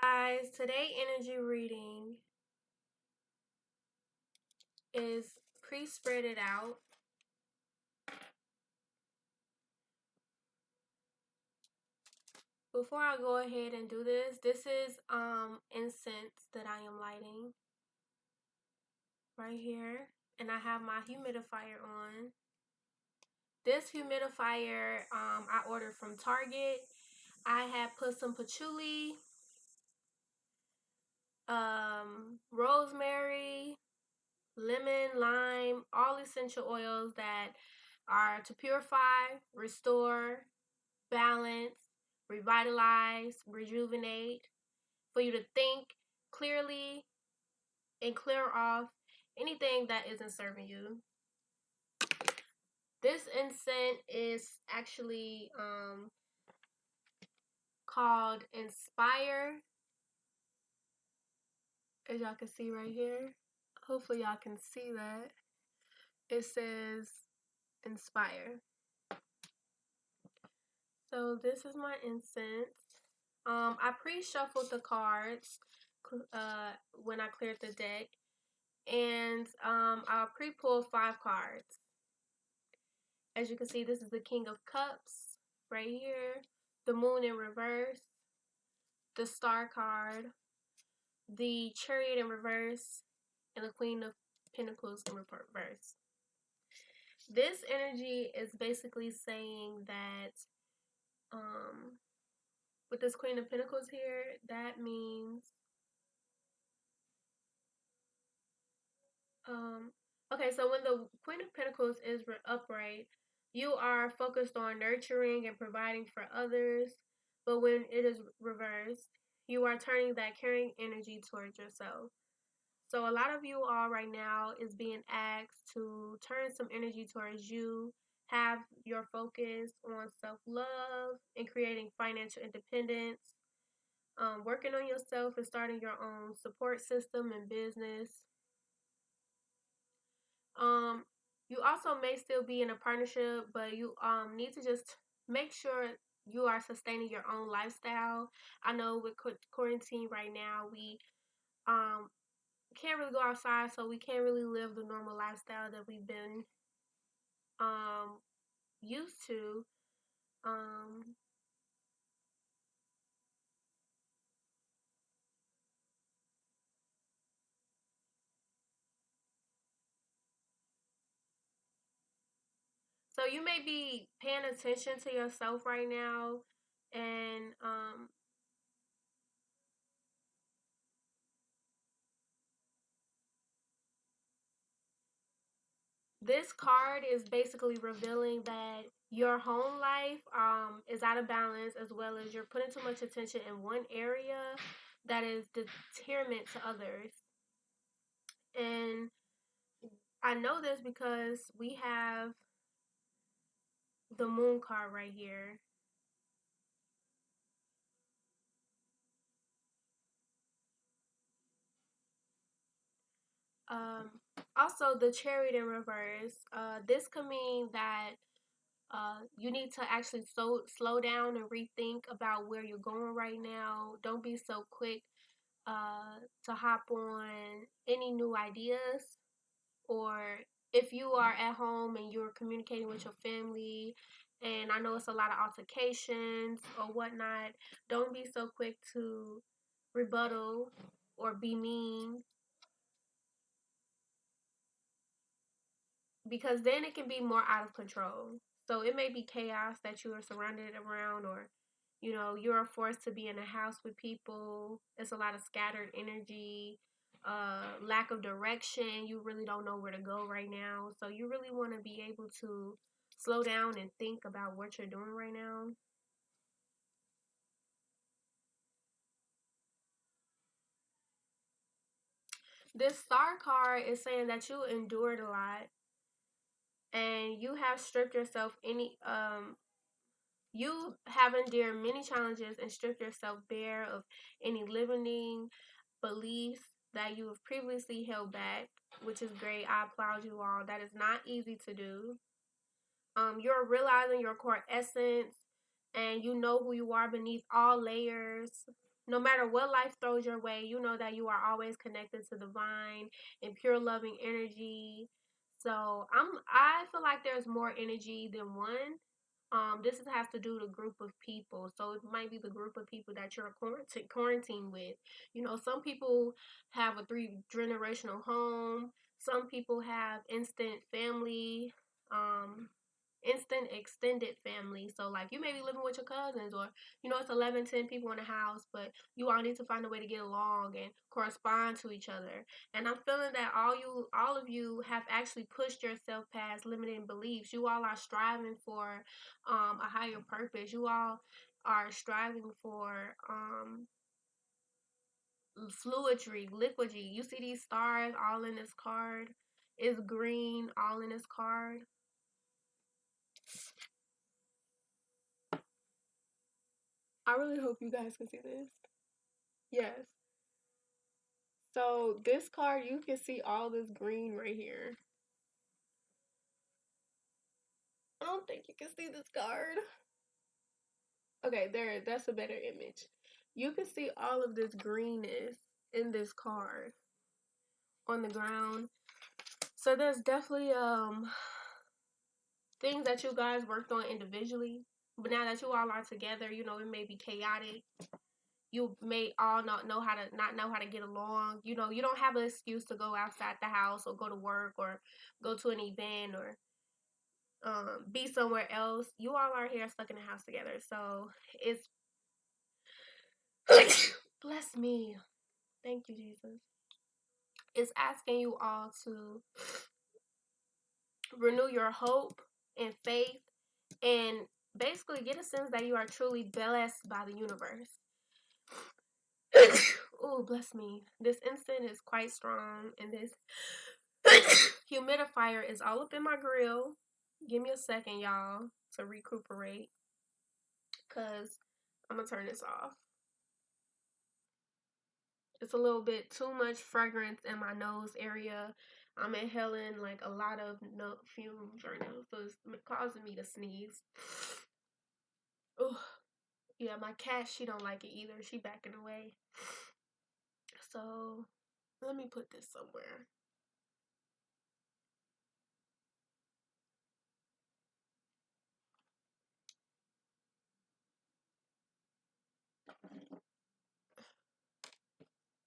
Guys, today energy reading is pre-spreaded out. Before I go ahead and do this, this is incense that I am lighting right here, and I have my humidifier on. This humidifier I ordered from Target. I have put some patchouli, rosemary, lemon, lime, all essential oils that are to purify, restore, balance, revitalize, rejuvenate, for you to think clearly and clear off anything that isn't serving you. This incense is actually called Inspire, as y'all can see right here. Hopefully y'all can see that. It says Inspire. So this is my incense. I pre-shuffled the cards when I cleared the deck, and I'll pre-pull 5 cards. As you can see, this is the King of Cups right here, the Moon in reverse, the Star card, the Chariot in reverse, and the Queen of Pentacles in reverse. This energy is basically saying that with this Queen of Pentacles here, that means okay, so when the Queen of Pentacles is upright, you are focused on nurturing and providing for others, but when it is reversed, you are turning that caring energy towards yourself. So a lot of you all right now is being asked to turn some energy towards you, have your focus on self-love and creating financial independence, working on yourself and starting your own support system and business. You also may still be in a partnership, but you need to just make sure you are sustaining your own lifestyle. I know with quarantine right now, we can't really go outside, so we can't really live the normal lifestyle that we've been used to. So you may be paying attention to yourself right now, and this card is basically revealing that your home life is out of balance, as well as you're putting too much attention in one area that is detriment to others. And I know this because we have the Moon card right here. Also, the Chariot in reverse. This could mean that you need to actually slow down and rethink about where you're going right now. Don't be so quick to hop on any new ideas, or if you are at home and you're communicating with your family, and I know it's a lot of altercations or whatnot, don't be so quick to rebuttal or be mean, because then it can be more out of control. So it may be chaos that you are surrounded around, or you know, you're forced to be in a house with people. It's a lot of scattered energy, lack of direction. You really don't know where to go right now. So you really want to be able to slow down and think about what you're doing right now. This Star card is saying that you endured a lot, and you have stripped yourself you have endured many challenges and stripped yourself bare of any limiting beliefs that you have previously held back, which is great. I applaud you all. That is not easy to do. You're realizing your core essence, and you know who you are beneath all layers. no matter what life throws your way, you know that you are always connected to divine and pure loving energy. So I feel like there's more energy than one. This has to do with a group of people. So it might be the group of people that you're quarantine with. You know, some people have a 3 generational home. Some people have instant extended family. So like you may be living with your cousins, or you know it's 11, 10 people in the house, but you all need to find a way to get along and correspond to each other. And I'm feeling that all of you have actually pushed yourself past limiting beliefs. You all are striving for a higher purpose. You all are striving for fluidry, liquidry. You see these stars all in this card. It's green all in this card. I really hope you guys can see this. Yes. So this card, you can see all this green right here. I don't think you can see this card. Okay, there, that's a better image. You can see all of this greenness in this card on the ground. So there's definitely things that you guys worked on individually, but now that you all are together, you know, it may be chaotic. You may all not know how to get along. You know, you don't have an excuse to go outside the house or go to work or go to an event or be somewhere else. You all are here stuck in the house together. So it's bless me. Thank you, Jesus. It's asking you all to renew your hope and faith and basically get a sense that you are truly blessed by the universe. Oh, bless me. This incense is quite strong, and this humidifier is all up in my grill. Give me a second, y'all, to recuperate, because I'm going to turn this off. It's a little bit too much fragrance in my nose area. I'm inhaling like a lot of fumes right now, so it's causing me to sneeze. Oh, yeah, my cat, she don't like it either. She backing away. So let me put this somewhere.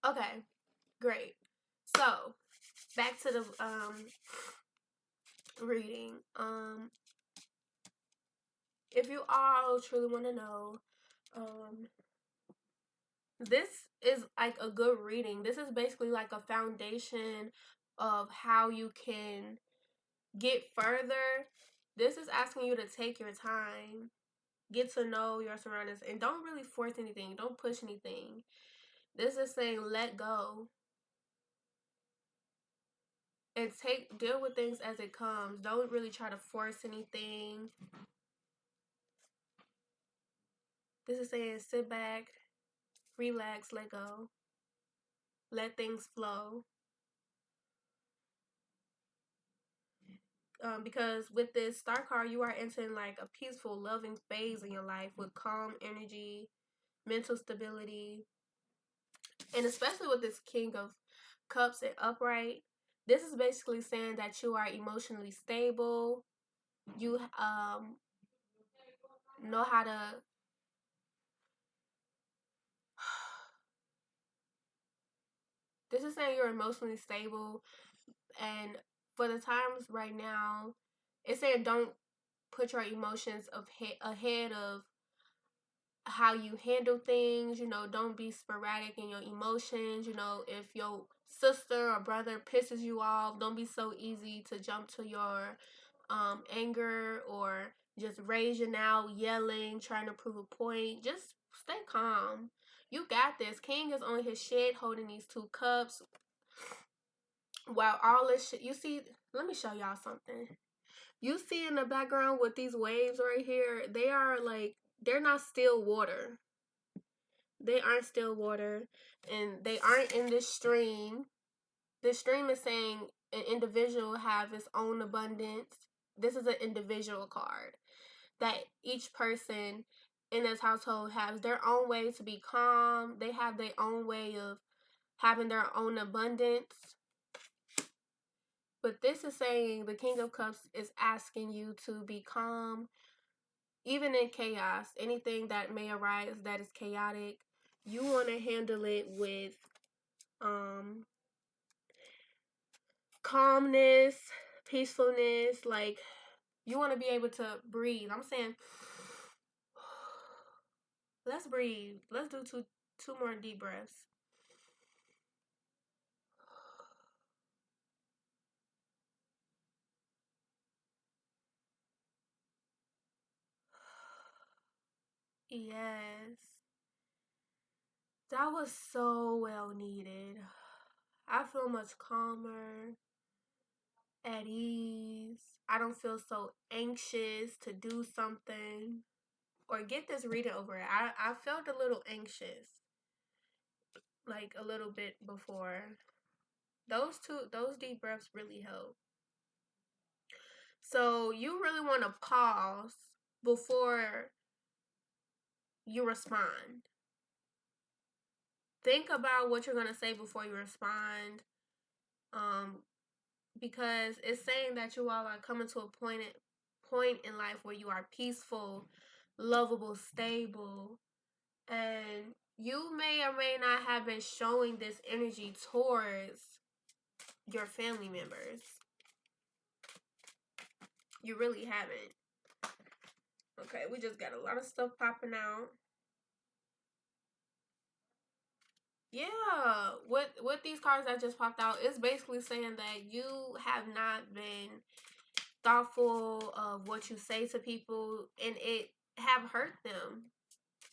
Okay, great. So back to the reading. If you all truly want to know, this is like a good reading. This is basically like a foundation of how you can get further. This is asking you to take your time, get to know your surroundings, and don't really force anything. Don't push anything. This is saying let go and deal with things as it comes. Don't really try to force anything. This is saying sit back, relax, let go, let things flow. Because with this star card, you are entering like a peaceful, loving phase in your life with calm energy, mental stability, and especially with this King of Cups and upright. This is basically saying that you are emotionally stable. You know how to this is saying you're emotionally stable, and for the times right now, it's saying don't put your emotions ahead of how you handle things. You know, don't be sporadic in your emotions. You know, if your sister or brother pisses you off, don't be so easy to jump to your anger or just raging out, yelling, trying to prove a point. Just stay calm. You got this. King is on his shit holding these 2 cups. While all this shit, you see, let me show y'all something. You see in the background with these waves right here, they are like, they're not still water. They aren't still water, and they aren't in this stream. This stream is saying an individual have its own abundance. This is an individual card that each person in this household have their own way to be calm. They have their own way of having their own abundance. But this is saying the King of Cups is asking you to be calm, even in chaos. Anything that may arise that is chaotic, you want to handle it with calmness, peacefulness. Like, you want to be able to breathe. I'm saying, let's breathe. Let's do two more deep breaths. Yes. That was so well needed. I feel much calmer, at ease. I don't feel so anxious to do something or get this reading over it. I felt a little anxious, like a little bit before. Those deep breaths really help. So you really want to pause before you respond. Think about what you're going to say before you respond. Because it's saying that you all are coming to a point in life where you are peaceful, lovable, stable, and you may or may not have been showing this energy towards your family members. You really haven't. Okay, we just got a lot of stuff popping out. Yeah, with these cards that just popped out, it's basically saying that you have not been thoughtful of what you say to people, and it have hurt them.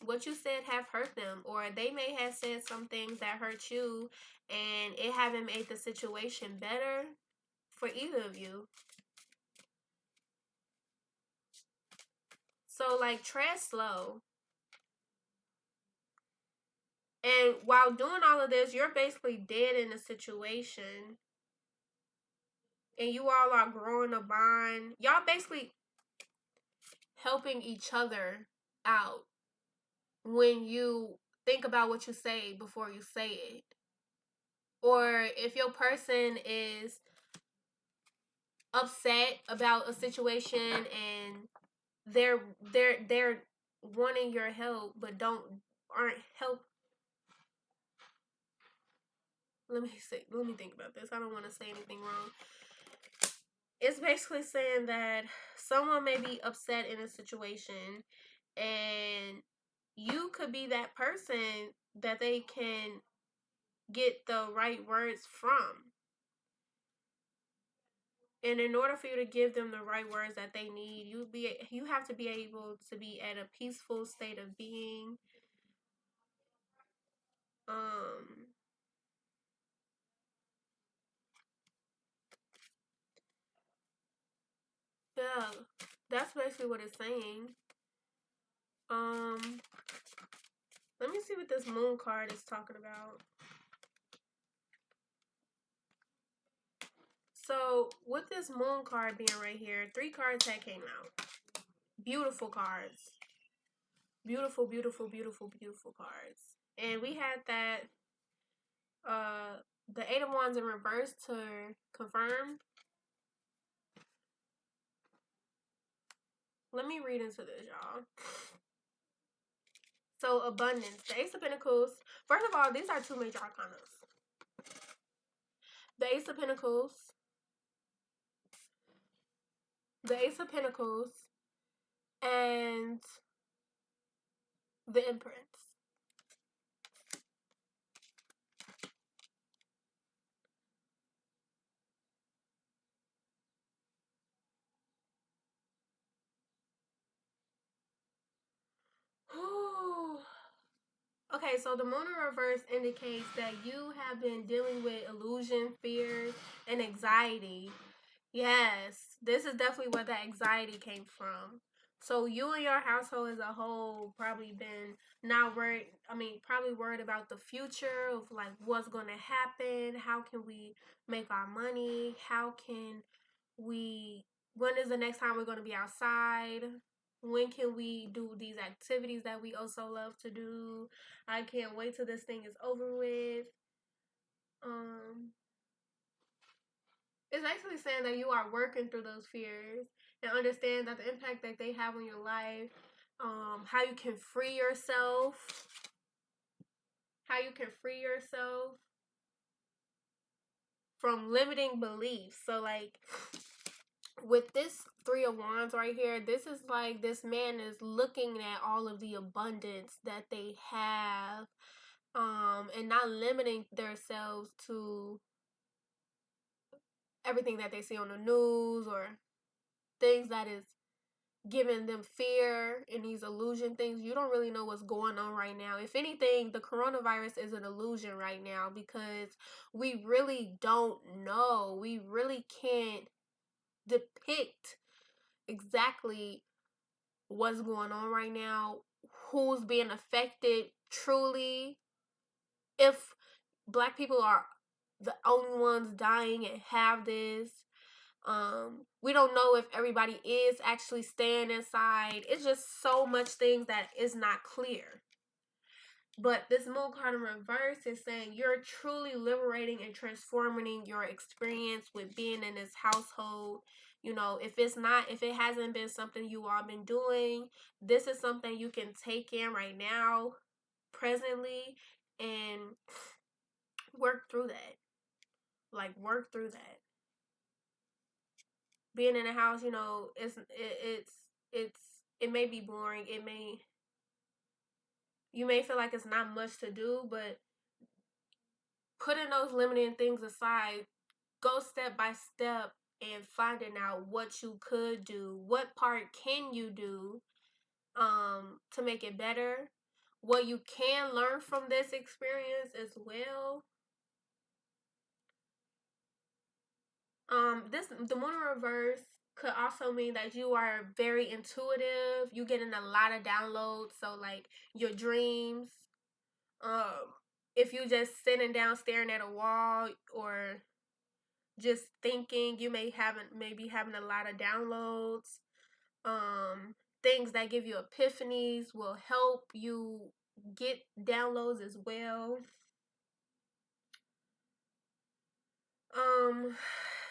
What you said have hurt them, or they may have said some things that hurt you, and it haven't made the situation better for either of you. So, like, tread slow. And while doing all of this, you're basically dead in a situation. And you all are growing a bond. Y'all basically helping each other out when you think about what you say before you say it. Or if your person is upset about a situation and they're wanting your help but aren't help. Let me think about this. I don't want to say anything wrong. It's basically saying that someone may be upset in a situation, and you could be that person that they can get the right words from. And in order for you to give them the right words that they need, you have to be able to be at a peaceful state of being. Yeah, that's basically what it's saying. Let me see what this moon card is talking about. So, with this moon card being right here, 3 cards that came out. Beautiful cards. Beautiful, beautiful, beautiful, beautiful cards. And we had that, the 8 of Wands in reverse to confirm. Let me read into this, y'all. So, abundance. The Ace of Pentacles. First of all, these are 2 major arcanas. The Ace of Pentacles. The Ace of Pentacles. And the Empress. Okay, so the moon in reverse indicates that you have been dealing with illusion, fears, and anxiety. Yes, this is definitely where the anxiety came from. So you and your household as a whole probably been probably worried about the future of like what's going to happen. How can we make our money? When is the next time we're going to be outside? When can we do these activities that we also love to do? I can't wait till this thing is over with. It's basically saying that you are working through those fears and understand that the impact that they have on your life, how you can free yourself, from limiting beliefs. So like with this Three of Wands right here, this is like this man is looking at all of the abundance that they have, and not limiting themselves to everything that they see on the news or things that is giving them fear and these illusion things. You don't really know what's going on right now. If anything, the coronavirus is an illusion right now because we really don't know. We really can't depict exactly what's going on right now, who's being affected truly. If black people are the only ones dying and have this, we don't know if everybody is actually staying inside. It's just so much things that is not clear. But this moon card in reverse is saying you're truly liberating and transforming your experience with being in this household. You know, if it hasn't been something you all been doing, this is something you can take in right now, presently, and work through that. Like, work through that. Being in a house, you know, it may be boring. You may feel like it's not much to do, but putting those limiting things aside, go step by step and finding out what you could do. What part can you do to make it better? What you can learn from this experience as well. The moon in reverse could also mean that you are very intuitive. You getting a lot of downloads. So like your dreams. If you just sitting down staring at a wall or just thinking, you may be having a lot of downloads. Things that give you epiphanies will help you get downloads as well.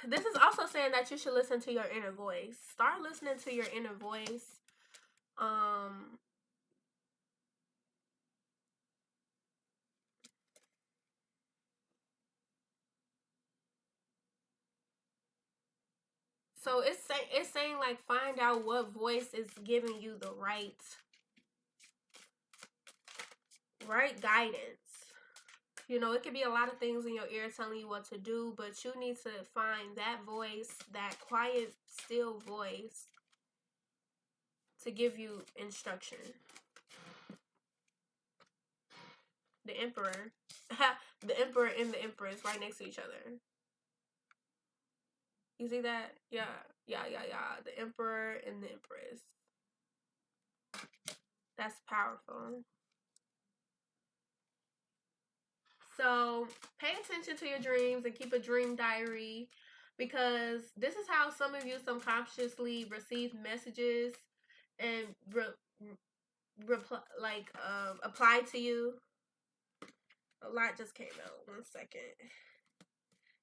This is also saying that you should listen to your inner voice. Start listening to your inner voice. So it's saying like find out what voice is giving you the right guidance. You know, it could be a lot of things in your ear telling you what to do, but you need to find that voice, that quiet, still voice to give you instruction. The Emperor. The Emperor and the Empress right next to each other. You see that? Yeah. The Emperor and the Empress. That's powerful. So pay attention to your dreams and keep a dream diary, because this is how some of you subconsciously receive messages and apply to you. A lot just came out. 1 second.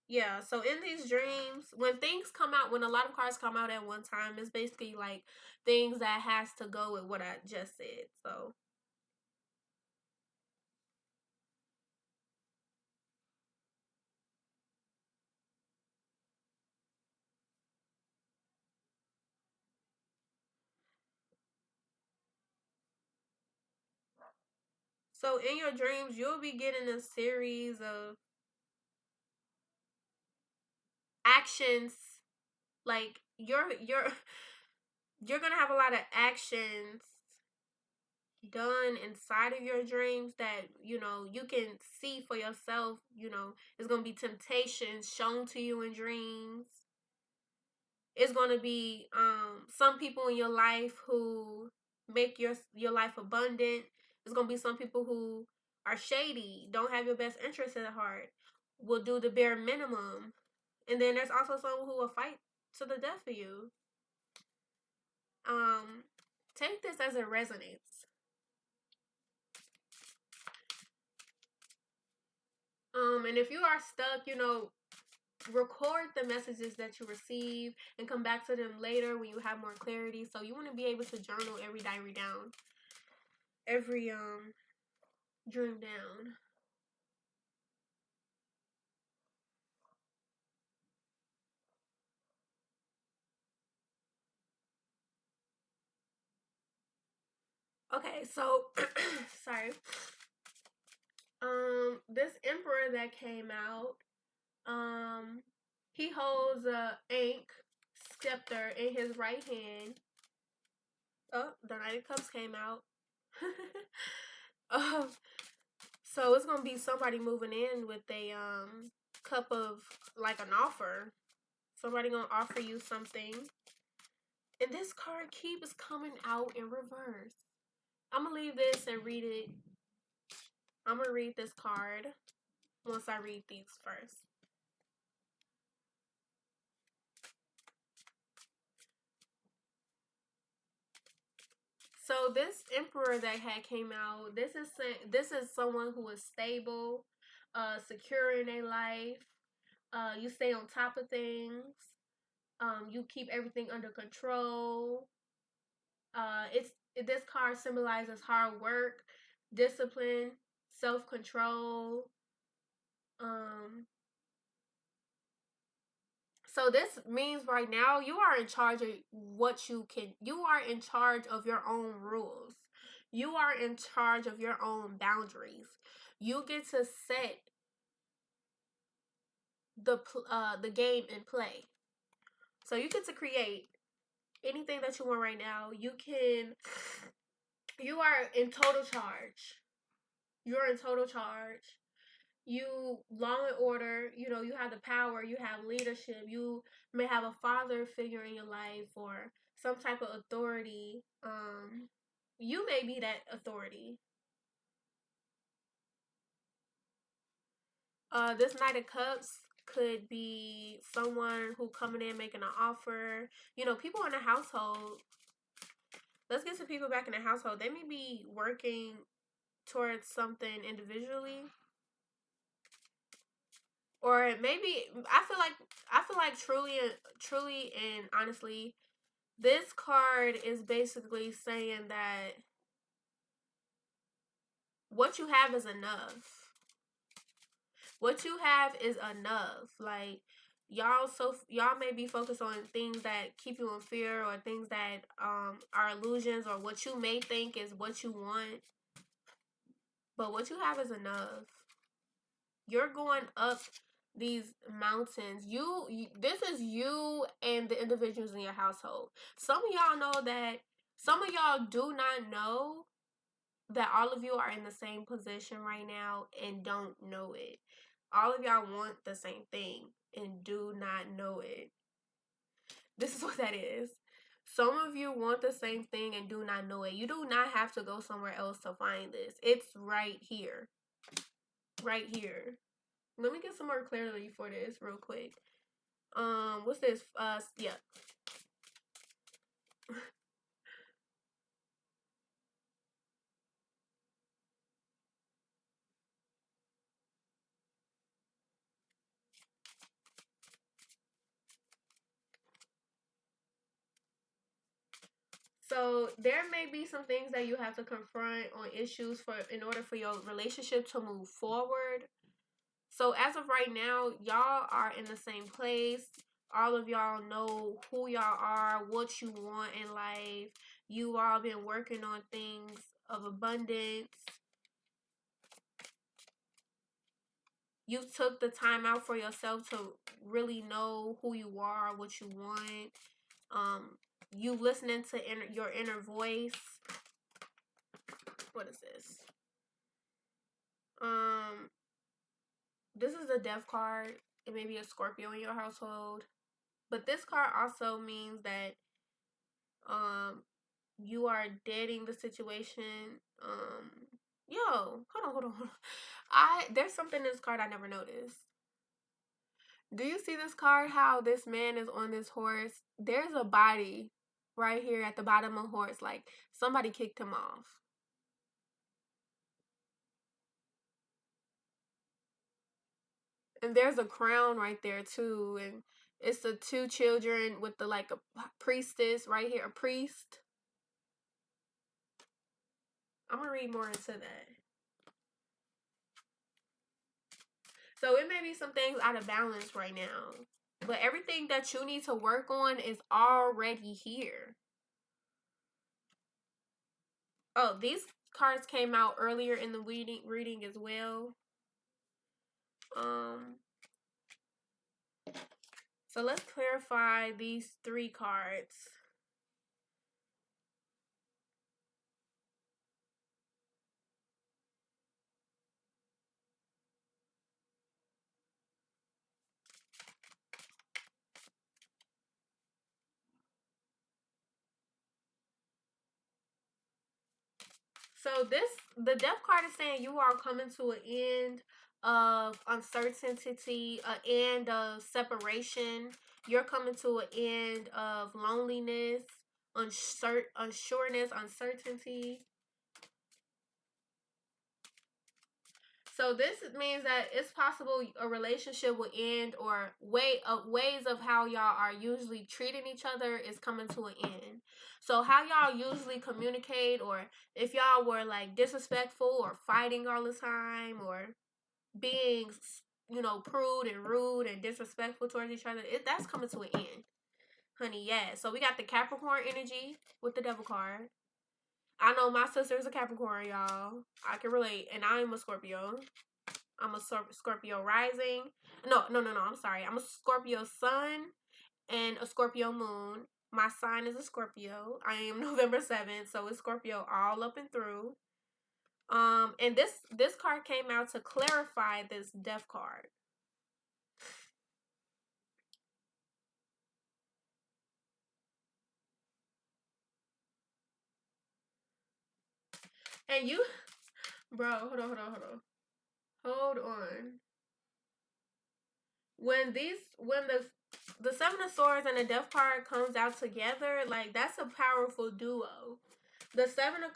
Yeah, so in these dreams, when a lot of cards come out at one time, it's basically like things that has to go with what I just said. So in your dreams, you'll be getting a series of actions. Like you're gonna have a lot of actions done inside of your dreams that you can see for yourself. It's gonna be temptations shown to you in dreams. It's gonna be some people in your life who make your life abundant. It's gonna be some people who are shady, don't have your best interest at heart, will do the bare minimum. And then there's also someone who will fight to the death for you. Take this as it resonates. And if you are stuck, record the messages that you receive and come back to them later when you have more clarity. So you want to be able to journal every diary down, every dream down. Okay, so sorry. This emperor that came out, he holds a ink scepter in his right hand. Oh, the Knight of Cups came out. So it's gonna be somebody moving in with a cup of, like, an offer. Somebody gonna offer you something. And this card keeps coming out in reverse. I'm gonna leave this and read it. I'm gonna read this card once I read these first. So this emperor that had came out, this is someone who is stable, secure in their life. You stay on top of things. You keep everything under control. This card symbolizes hard work, discipline, self-control. So this means right now you are in charge of what you can. You are in charge of your own rules. You are in charge of your own boundaries. You get to set the game in play. So you get to create anything that you want right now. You are in total charge. You're in total charge. You law and order, you have the power, you have leadership, you may have a father figure in your life or some type of authority. You may be that authority. This Knight of Cups could be someone who coming in making an offer. People in the household. Let's get some people back in the household. They may be working towards something individually. Or maybe I feel like truly and honestly, this card is basically saying that what you have is enough. What you have is enough. Like, y'all may be focused on things that keep you in fear, or things that are illusions, or what you may think is what you want. But what you have is enough. You're going up these mountains. This is you and the individuals in your household. Some of y'all know that. Some of y'all do not know that all of you are in the same position right now and don't know it. All of y'all want the same thing and do not know it. This is what that is. Some of you want the same thing and do not know it. You do not have to go somewhere else to find this. It's right here. Right here. Let me get some more clarity for this real quick. What's this? Yeah. So there may be some things that you have to confront on issues in order for your relationship to move forward. So as of right now, y'all are in the same place. All of y'all know who y'all are, what you want in life. You all been working on things of abundance. You took the time out for yourself to really know who you are, what you want. You listening to your inner voice. What is this? This is a death card. It may be a Scorpio in your household. But this card also means that you are dating the situation. Hold on. There's something in this card I never noticed. Do you see this card? How this man is on this horse? There's a body right here at the bottom of horse, like somebody kicked him off. And there's a crown right there too, and it's the two children with the like a priestess right here, a priest. I'm gonna read more into that. So it may be some things out of balance right now, but everything that you need to work on is already here. Oh, these cards came out earlier in the reading as well. So let's clarify these 3 cards. So the death card is saying you are coming to an end of uncertainty, an end of separation. You're coming to an end of loneliness, unsureness, uncertainty. So this means that it's possible a relationship will end, or ways of how y'all are usually treating each other is coming to an end. So how y'all usually communicate, or if y'all were like disrespectful or fighting all the time, or being, you know, prude and rude and disrespectful towards each other, that's coming to an end, honey. Yeah. So we got the Capricorn energy with the Devil card. I know my sister is a Capricorn, y'all. I can relate, and I'm a Scorpio. I'm a Scorpio rising. No. I'm sorry. I'm a Scorpio sun and a Scorpio moon. My sign is a Scorpio. I am November 7th, so it's Scorpio all up and through. And this card came out to clarify this death card. And you, bro, hold on. When the Seven of Swords and the Death card comes out together, like that's a powerful duo. The Seven of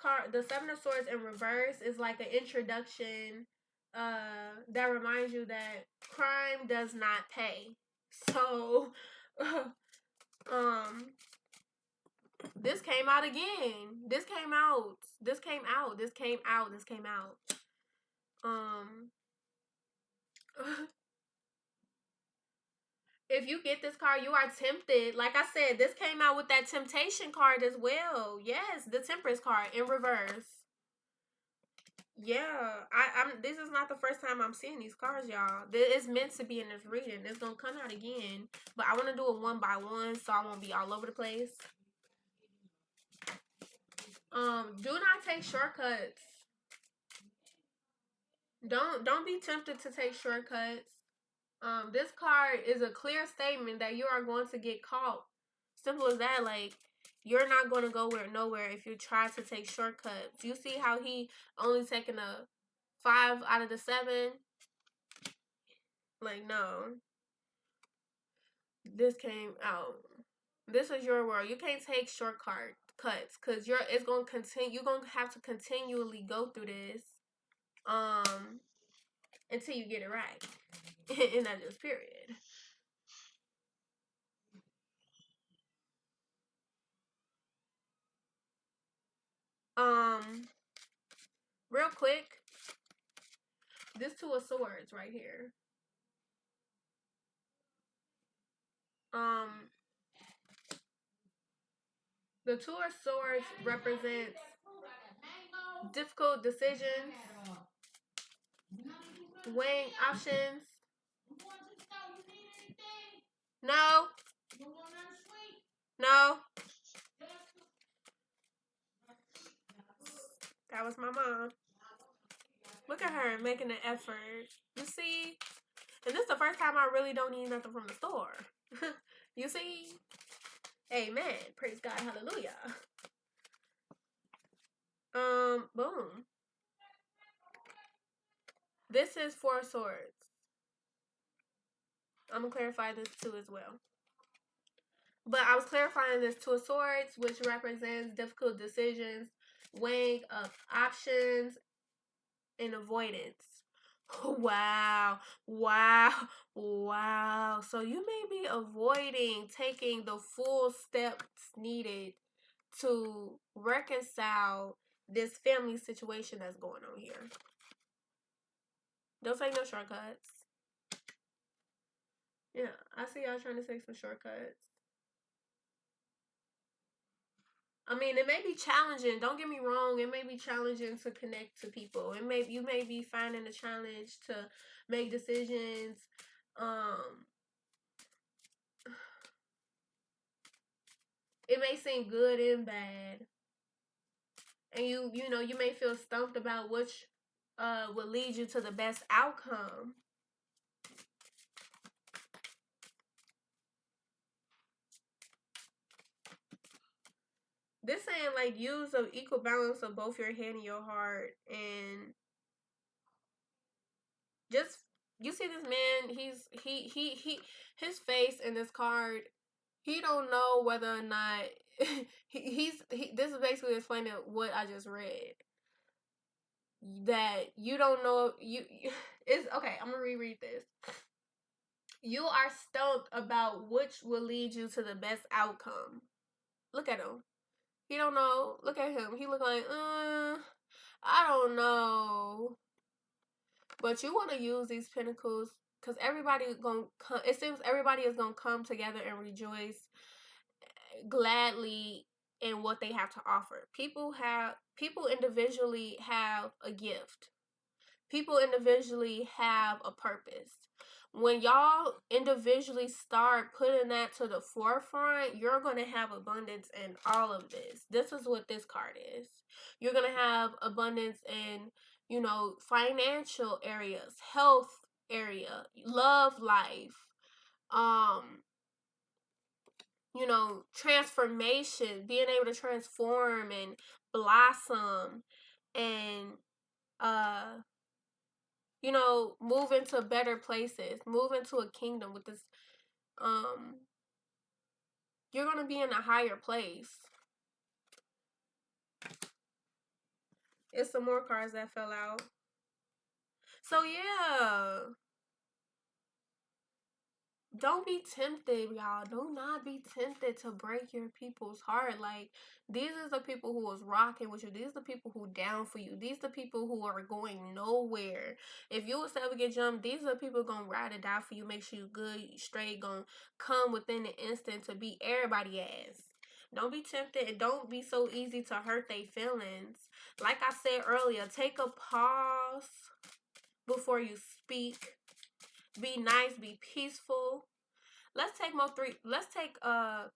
Swords in reverse is like an introduction that reminds you that crime does not pay. So this came out again. This came out. If you get this card, you are tempted. Like I said, this came out with that temptation card as well. Yes, the Temperance card in reverse. Yeah, I'm. This is not the first time I'm seeing these cards, y'all. It's meant to be in this reading. It's gonna come out again, but I want to do it one by one, so I won't be all over the place. Do not take shortcuts. Don't be tempted to take shortcuts. This card is a clear statement that you are going to get caught. Simple as that. Like, you're not going to go nowhere if you try to take shortcuts. You see how he only taking a 5 out of the 7? Like, no. This came out. This is your world. You can't take shortcuts because it's going to continue. You're going to have to continually go through this until you get it right. And that's just period. Real quick, this Two of Swords right here. The Two of Swords represents difficult decisions, weighing options. No. No. That was my mom. Look at her making an effort. You see? And this is the first time I really don't need nothing from the store. You see? Amen. Praise God. Hallelujah. Boom. This is Four of Swords. I'm going to clarify this too as well. But I was clarifying this Two of Swords, which represents difficult decisions, weighing up options, and avoidance. Wow, wow, wow. So you may be avoiding taking the full steps needed to reconcile this family situation that's going on here. Don't take no shortcuts. Yeah, I see y'all trying to take some shortcuts. I mean, it may be challenging. Don't get me wrong. It may be challenging to connect to people. You may be finding a challenge to make decisions. It may seem good and bad, and you may feel stumped about which will lead you to the best outcome. This saying like use an equal balance of both your head and your heart, and just you see this man, his face in this card, he don't know whether or not this is basically explaining what I just read. That you don't know it's okay, I'm gonna reread this. You are stumped about which will lead you to the best outcome. Look at him. He don't know. Look at him. He look like, I don't know. But you want to use these pentacles because everybody gonna come. It seems everybody is gonna come together and rejoice gladly in what they have to offer. People individually have a gift. People individually have a purpose. When y'all individually start putting that to the forefront, you're going to have abundance in all of this. This is what this card is. You're going to have abundance in, financial areas, health area, love life, transformation, being able to transform and blossom and move into better places, move into a kingdom with this. You're going to be in a higher place. It's some more cards that fell out. So, yeah. Don't be tempted, y'all. Do not be tempted to break your people's heart. Like, these are the people who was rocking with you. These are the people who down for you. These are the people who are going nowhere. If you was to ever get jumped, these are the people gonna ride or die for you. Make sure you good, straight, gonna come within the instant to beat everybody ass. Don't be tempted and don't be so easy to hurt their feelings. Like I said earlier, take a pause before you speak. Be nice, be peaceful. Let's take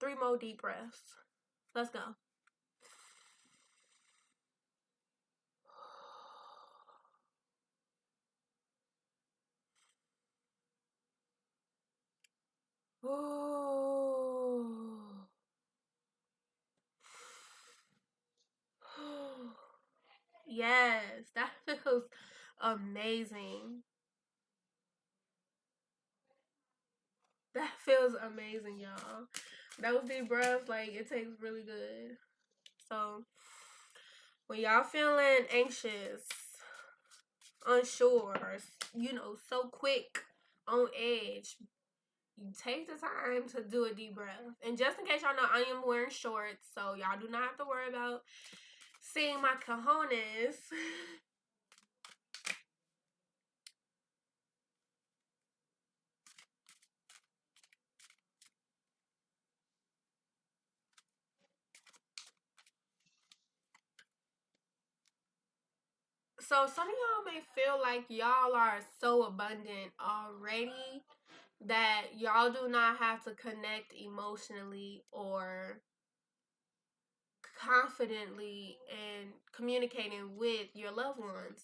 three more deep breaths. Let's go. Oh. Yes, that feels amazing. That feels amazing, y'all. Those deep breaths, like, it tastes really good. So, when y'all feeling anxious, unsure, so quick, on edge, you take the time to do a deep breath. And just in case y'all know, I am wearing shorts, so y'all do not have to worry about seeing my cojones. So some of y'all may feel like y'all are so abundant already that y'all do not have to connect emotionally or confidently and communicating with your loved ones.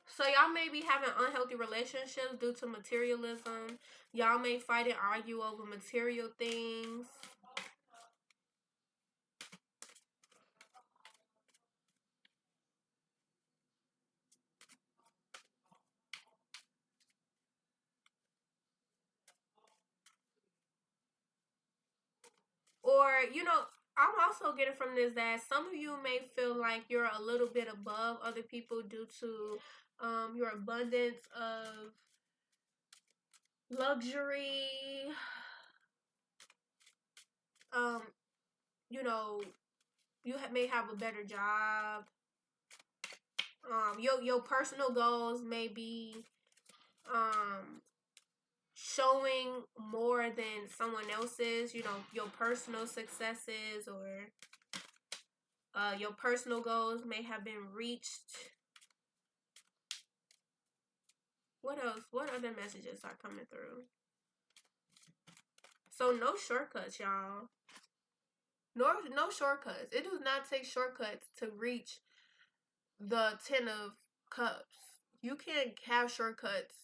So y'all may be having unhealthy relationships due to materialism. Y'all may fight and argue over material things. you know, I'm also getting from this that some of you may feel like you're a little bit above other people due to your abundance of luxury. You know, you may have a better job. Your personal goals may be showing more than someone else's. You know, your personal successes or your personal goals may have been reached. What else? What other messages are coming through? So no shortcuts, y'all. No shortcuts. It does not take shortcuts to reach the 10 of cups. You can't have shortcuts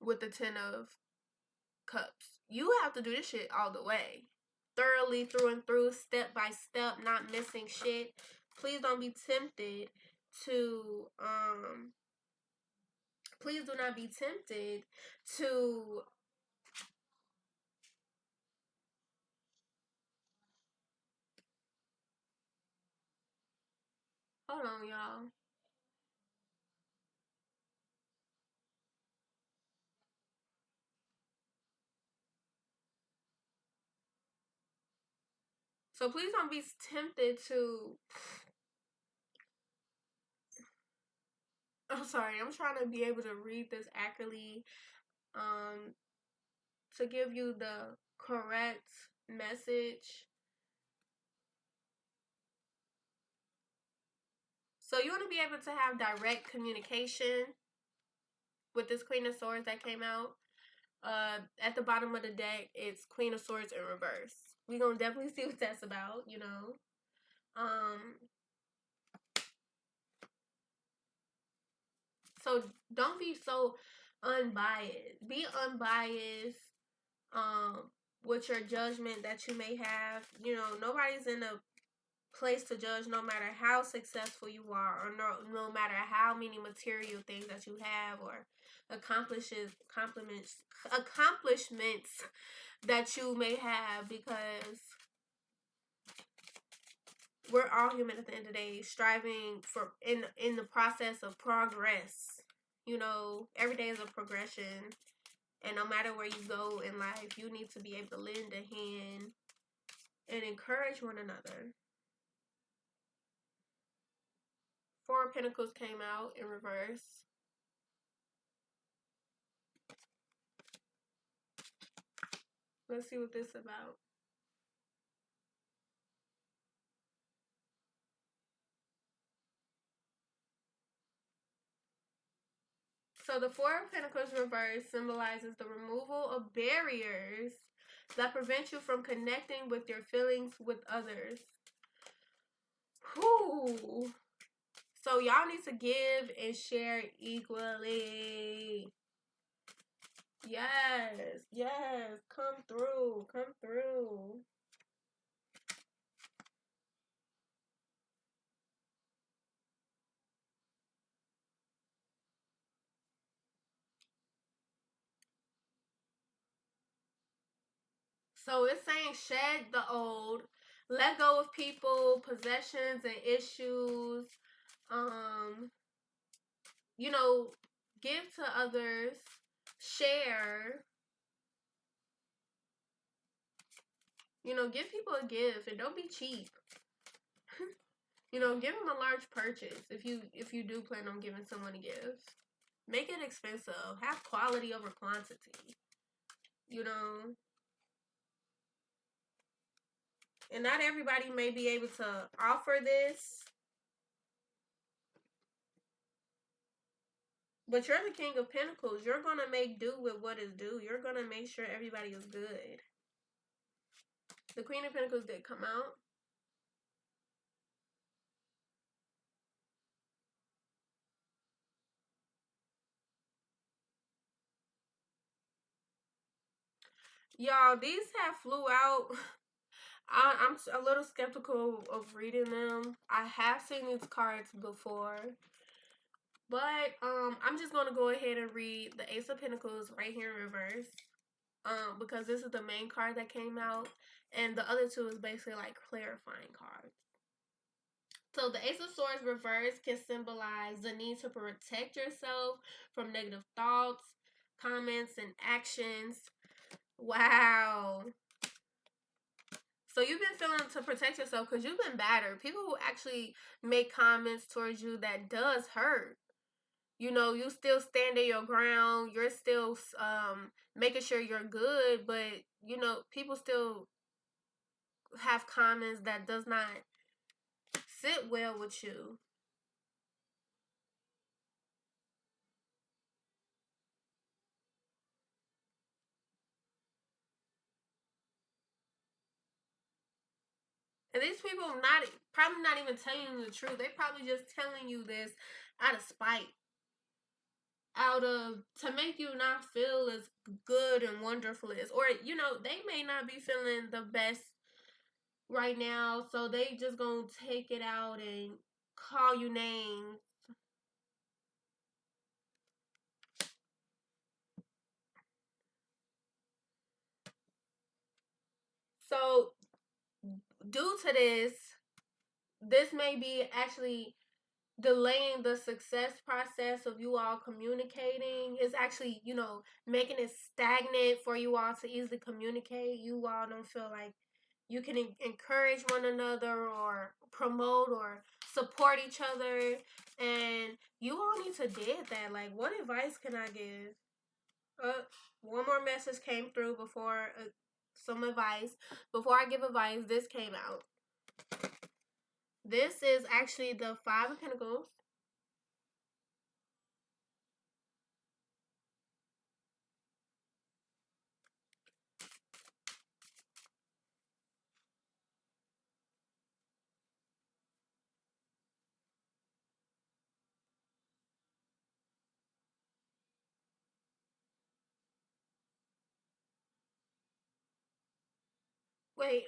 with the 10 of cups. You have to do this shit all the way. Thoroughly, through and through, step by step, not missing shit. Please don't be tempted to please do not be tempted to hold on, y'all. So please don't be tempted to I'm sorry, I'm trying to be able to read this accurately to give you the correct message. So you want to be able to have direct communication with this Queen of Swords that came out. At the bottom of the deck, it's Queen of Swords in reverse. We're going to definitely see what that's about, you know. So don't be so unbiased. Be unbiased with your judgment that you may have. You know, nobody's in a place to judge no matter how successful you are or no matter how many material things that you have or accomplishments that you may have, because we're all human at the end of the day, striving for in the process of progress. You know, every day is a progression, and no matter where you go in life, you need to be able to lend a hand and encourage one another. Four of Pentacles came out in reverse. Let's see what this is about. So the Four of Pentacles reverse symbolizes the removal of barriers that prevent you from connecting with your feelings with others. Whew. So y'all need to give and share equally. Yes, yes. Come through. Come through. So it's saying shed the old, let go of people, possessions, and issues. You know, give to others, share. You know, give people a gift and don't be cheap. You know, give them a large purchase if you do plan on giving someone a gift. Make it expensive. Have quality over quantity. You know. And not everybody may be able to offer this. But you're the King of Pentacles. You're going to make do with what is due. You're going to make sure everybody is good. The Queen of Pentacles did come out. Y'all, these have flew out. I'm a little skeptical of reading them. I have seen these cards before. But I'm just going to go ahead and read the Ace of Pentacles right here in reverse. Because this is the main card that came out. And the other two is basically like clarifying cards. So the Ace of Swords reverse can symbolize the need to protect yourself from negative thoughts, comments, and actions. Wow. So you've been feeling to protect yourself because you've been battered. People who actually make comments towards you that does hurt. You know, you still standing your ground. You're still making sure you're good, but you know, people still have comments that does not sit well with you. And these people probably not even telling you the truth. They probably just telling you this out of spite, out of to make you not feel as good and wonderful as, or you know, they may not be feeling the best right now, so they just gonna take it out and call you names. So due to this may be actually delaying the success process of you all communicating. Is actually, you know, making it stagnant for you all to easily communicate. You all don't feel like you can encourage one another or promote or support each other, and you all need to did that. Like, what advice can I give? One more message came through before some advice. Before I give advice, this came out. This is actually the Five of Pentacles. Wait,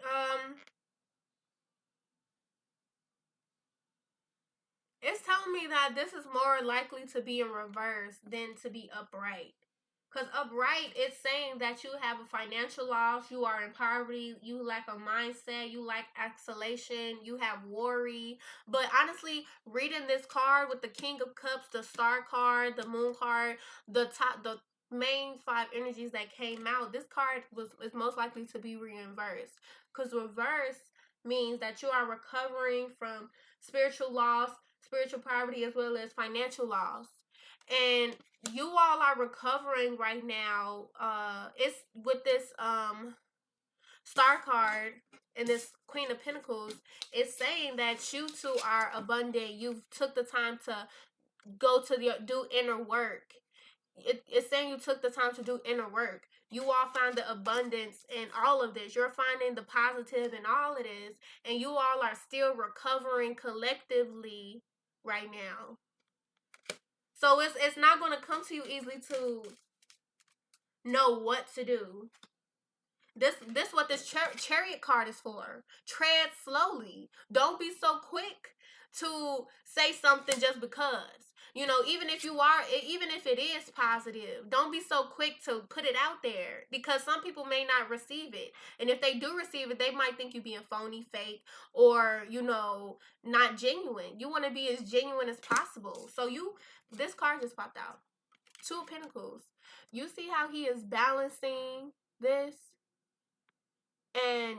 it's telling me that this is more likely to be in reverse than to be upright. Because upright, it's saying that you have a financial loss, you are in poverty, you lack a mindset, you lack isolation, you have worry. But honestly, reading this card with the King of Cups, the Star card, the Moon card, the main five energies that came out, this card is most likely to be reversed. Because reverse means that you are recovering from spiritual loss, spiritual poverty, as well as financial loss. And you all are recovering right now. It's with this Star card and this Queen of Pentacles. It's saying that you two are abundant. You took the time to go to do inner work. It's saying you took the time to do inner work. You all find the abundance in all of this. You're finding the positive in all of this, and you all are still recovering collectively right now. So it's not going to come to you easily to know what to do. This what this chariot card is for. Tread slowly. Don't be so quick to say something just because. You know, even if it is positive, don't be so quick to put it out there, because some people may not receive it. And if they do receive it, they might think you being phony, fake, or, you know, not genuine. You want to be as genuine as possible. So this card just popped out. Two of Pentacles. You see how he is balancing this? And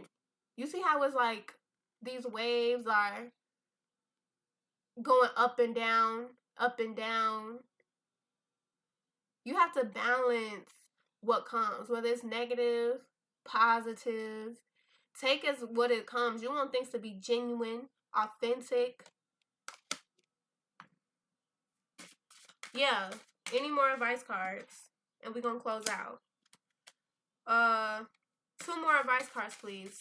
you see how it's like these waves are going up and down, up and down. You have to balance what comes, whether it's negative, positive. Take as what it comes. You want things to be genuine, authentic. Yeah. Any more advice cards? And we're going to close out. Two more advice cards, please.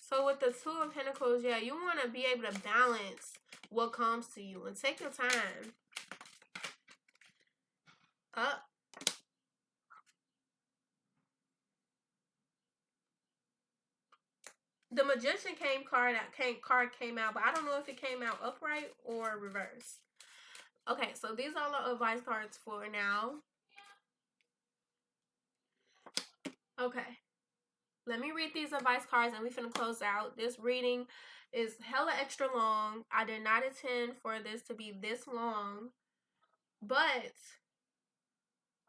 So with the Two of Pentacles, yeah, you want to be able to balance what comes to you and take your time. Up. The Magician card came out, but I don't know if it came out upright or reverse. Okay, so these are the advice cards for now. Okay. Let me read these advice cards and we finna close out. This reading is hella extra long. I did not intend for this to be this long. But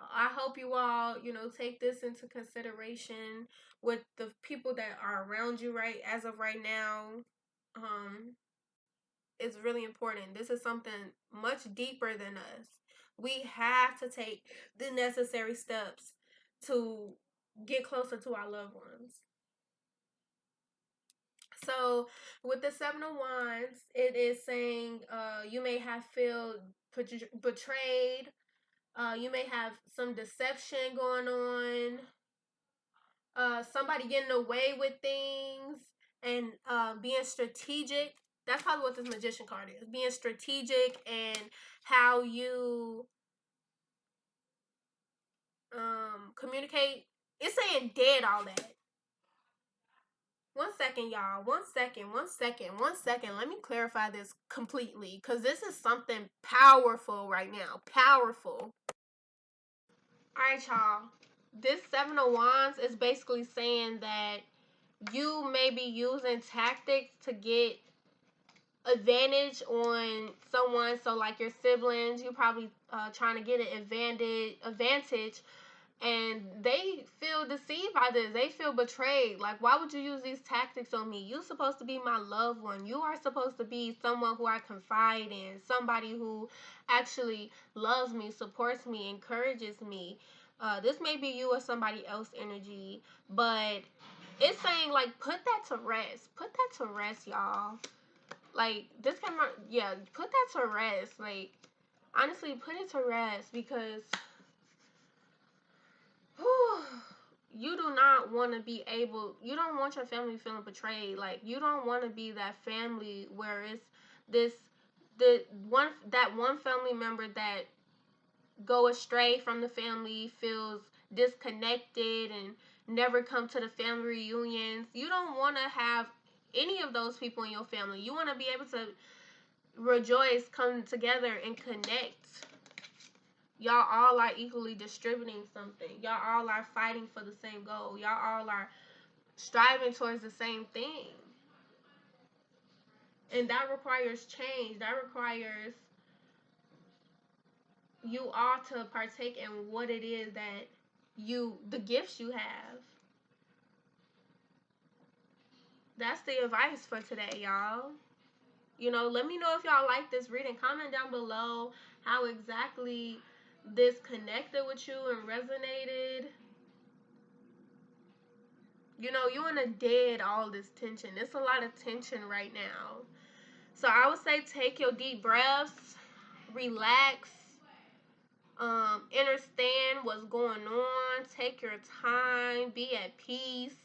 I hope you all, take this into consideration with the people that are around you as of right now. It's really important. This is something much deeper than us. We have to take the necessary steps to get closer to our loved ones. So with the Seven of Wands, it is saying you may have feel betrayed. You may have some deception going on. Somebody getting away with things and being strategic. That's probably what this Magician card is. Being strategic and how you communicate. It's saying dead all that. One second, y'all. One second. Let me clarify this completely because this is something powerful right now. Powerful. All right, y'all. This Seven of Wands is basically saying that you may be using tactics to get advantage on someone. So, like your siblings, you probably trying to get an advantage and they feel deceived by this. They feel betrayed. Like, why would you use these tactics on me? You're supposed to be my loved one. You are supposed to be someone who I confide in, somebody who actually loves me, supports me, encourages me. This may be you or somebody else energy, but it's saying, like, put that to rest. Put that to rest, y'all. Like, this camera, yeah, put that to rest. Like, honestly, put it to rest because you do not want to be able, you don't want your family feeling betrayed. Like, you don't want to be that family where it's that one family member that go astray from the family, feels disconnected and never come to the family reunions. You don't want to have any of those people in your family. You want to be able to rejoice, come together and connect. Y'all all are equally distributing something. Y'all all are fighting for the same goal. Y'all all are striving towards the same thing. And that requires change. That requires you all to partake in what it is that the gifts you have. That's the advice for today, y'all. Let me know if y'all like this reading. Comment down below how exactly this connected with you and resonated. You want to dead all this tension. It's a lot of tension right now. So I would say take your deep breaths, relax, understand what's going on, take your time, be at peace,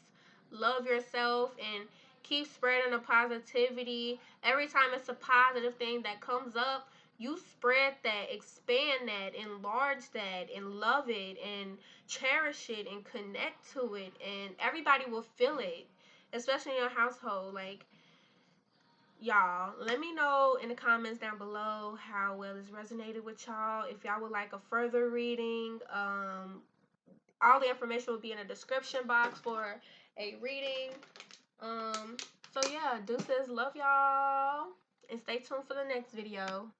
love yourself, and keep spreading the positivity. Every time it's a positive thing that comes up, you spread that, expand that, enlarge that, and love it, and cherish it, and connect to it, and everybody will feel it, especially in your household. Like, y'all, let me know in the comments down below how well this resonated with y'all. If y'all would like a further reading, all the information will be in the description box for a reading. So yeah, deuces, love y'all, and stay tuned for the next video.